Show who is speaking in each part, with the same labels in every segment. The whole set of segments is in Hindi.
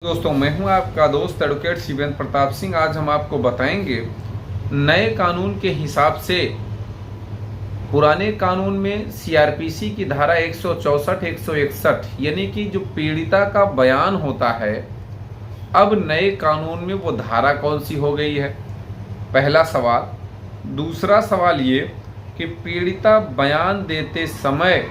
Speaker 1: दोस्तों, मैं हूं आपका दोस्त एडवोकेट शिवेंद्र प्रताप सिंह। आज हम आपको बताएंगे नए कानून के हिसाब से पुराने कानून में सीआरपीसी की धारा 164, 161 यानी कि जो पीड़िता का बयान होता है, अब नए कानून में वो धारा कौन सी हो गई है, पहला सवाल। दूसरा सवाल ये कि पीड़िता बयान देते समय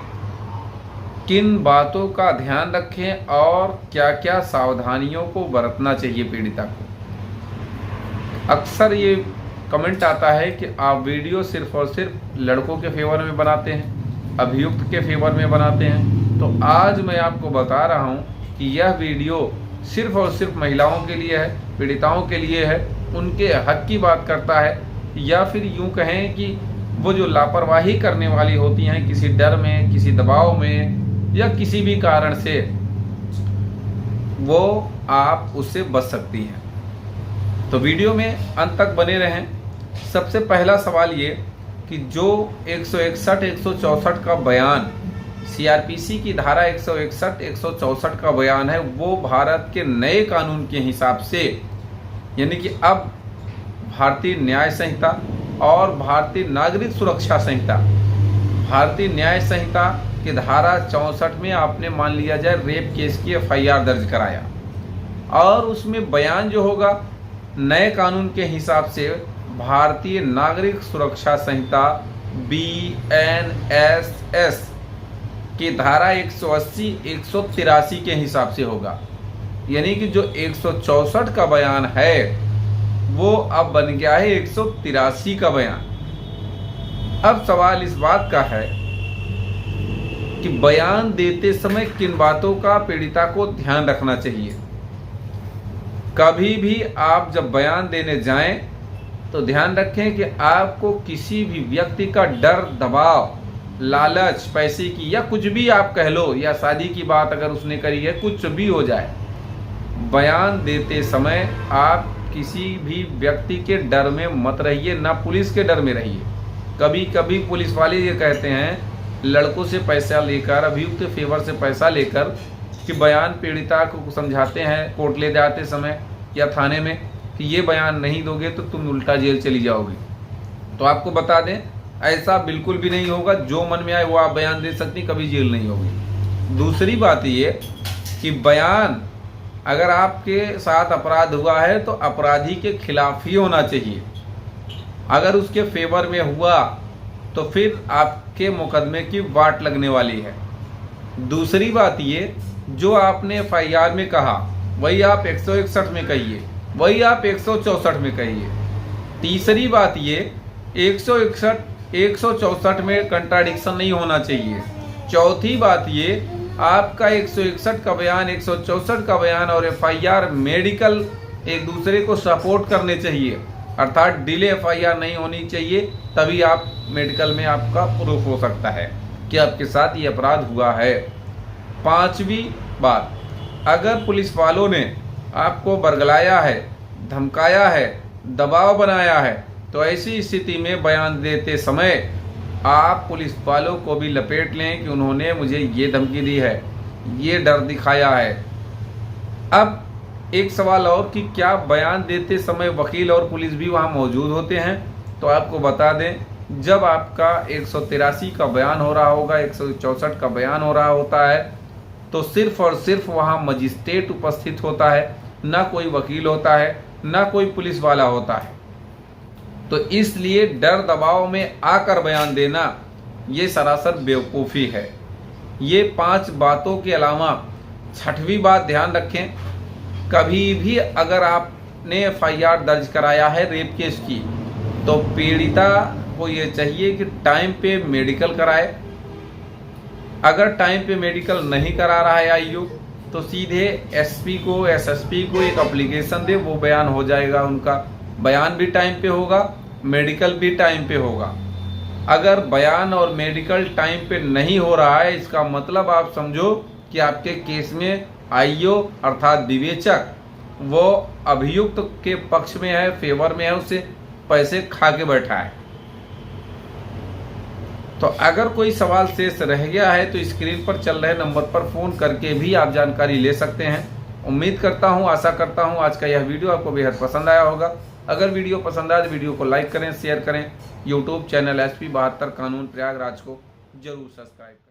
Speaker 1: किन बातों का ध्यान रखें और क्या क्या सावधानियों को बरतना चाहिए पीड़िता को। अक्सर ये कमेंट आता है कि आप वीडियो सिर्फ और सिर्फ लड़कों के फेवर में बनाते हैं, अभियुक्त के फेवर में बनाते हैं। तो आज मैं आपको बता रहा हूँ कि यह वीडियो सिर्फ और सिर्फ महिलाओं के लिए है, पीड़िताओं के लिए है, उनके हक की बात करता है। या फिर यूँ कहें कि वो जो लापरवाही करने वाली होती हैं किसी डर में, किसी दबाव में या किसी भी कारण से, वो आप उससे बच सकती हैं। तो वीडियो में अंत तक बने रहें। सबसे पहला सवाल ये कि जो 161, 164 का बयान, सीआरपीसी की धारा 161, 164 का बयान है, वो भारत के नए कानून के हिसाब से, यानी कि अब भारतीय न्याय संहिता और भारतीय नागरिक सुरक्षा संहिता, भारतीय न्याय संहिता की धारा 64 में आपने मान लिया जाए रेप केस की एफआईआर दर्ज कराया और उसमें बयान जो होगा नए कानून के हिसाब से भारतीय नागरिक सुरक्षा संहिता BNSS की धारा 180, 183 के हिसाब से होगा। यानी कि जो 164 का बयान है वो अब बन गया है 183 का बयान। अब सवाल इस बात का है कि बयान देते समय किन बातों का पीड़िता को ध्यान रखना चाहिए। कभी भी आप जब बयान देने जाएं तो ध्यान रखें कि आपको किसी भी व्यक्ति का डर, दबाव, लालच, पैसे की या कुछ भी आप कह लो, या शादी की बात अगर उसने करी है, कुछ भी हो जाए, बयान देते समय आप किसी भी व्यक्ति के डर में मत रहिए, ना पुलिस के डर में रहिए। कभी कभी पुलिस वाले ये कहते हैं लड़कों से पैसा लेकर, अभियुक्त के फेवर से पैसा लेकर कि बयान पीड़िता को समझाते हैं कोर्ट ले जाते समय या थाने में कि ये बयान नहीं दोगे तो तुम उल्टा जेल चली जाओगे। तो आपको बता दें ऐसा बिल्कुल भी नहीं होगा। जो मन में आए वो आप बयान दे सकती, कभी जेल नहीं होगी। दूसरी बात ये कि बयान अगर आपके साथ अपराध हुआ है तो अपराधी के खिलाफ ही होना चाहिए। अगर उसके फेवर में हुआ तो फिर आपके मुकदमे की वाट लगने वाली है। दूसरी बात ये, जो आपने एफआईआर में कहा वही आप 161 में कहिए, वही आप 164 में कहिए। तीसरी बात ये, 161, 164 में कंट्राडिक्शन नहीं होना चाहिए। चौथी बात ये, आपका 161 का बयान, 164 का बयान और एफआईआर मेडिकल एक दूसरे को सपोर्ट करने चाहिए, अर्थात डिले एफआईआर नहीं होनी चाहिए। तभी आप मेडिकल में आपका प्रूफ हो सकता है कि आपके साथ ये अपराध हुआ है। पांचवी बात, अगर पुलिस वालों ने आपको बरगलाया है, धमकाया है, दबाव बनाया है, तो ऐसी स्थिति में बयान देते समय आप पुलिस वालों को भी लपेट लें कि उन्होंने मुझे ये धमकी दी है, ये डर दिखाया है। अब एक सवाल और कि क्या बयान देते समय वकील और पुलिस भी वहाँ मौजूद होते हैं? तो आपको बता दें, जब आपका 183 का बयान हो रहा होगा, 164 का बयान हो रहा होता है, तो सिर्फ और सिर्फ वहाँ मजिस्ट्रेट उपस्थित होता है, ना कोई वकील होता है, ना कोई पुलिस वाला होता है। तो इसलिए डर दबाव में आकर बयान देना ये सरासर बेवकूफ़ी है। ये 5 बातों के अलावा छठवीं बात ध्यान रखें, कभी भी अगर आपने एफआईआर दर्ज कराया है रेप केस की, तो पीड़िता को ये चाहिए कि टाइम पे मेडिकल कराए। अगर टाइम पे मेडिकल नहीं करा रहा है आईओ, तो सीधे एसपी को, एसएसपी को एक एप्लीकेशन दे, वो बयान हो जाएगा। उनका बयान भी टाइम पे होगा, मेडिकल भी टाइम पे होगा। अगर बयान और मेडिकल टाइम पे नहीं हो रहा है, इसका मतलब आप समझो कि आपके केस में आईओ अर्थात विवेचक वो अभियुक्त के पक्ष में है, फेवर में है, उससे पैसे खा के बैठा है। तो अगर कोई सवाल शेष रह गया है तो स्क्रीन पर चल रहे नंबर पर फ़ोन करके भी आप जानकारी ले सकते हैं उम्मीद करता हूँ, आशा करता हूँ आज का यह वीडियो आपको बेहद पसंद आया होगा। अगर वीडियो पसंद आए तो वीडियो को लाइक करें, शेयर करें। यूट्यूब चैनल SP 72 कानून प्रयागराज को जरूर सब्सक्राइब करें।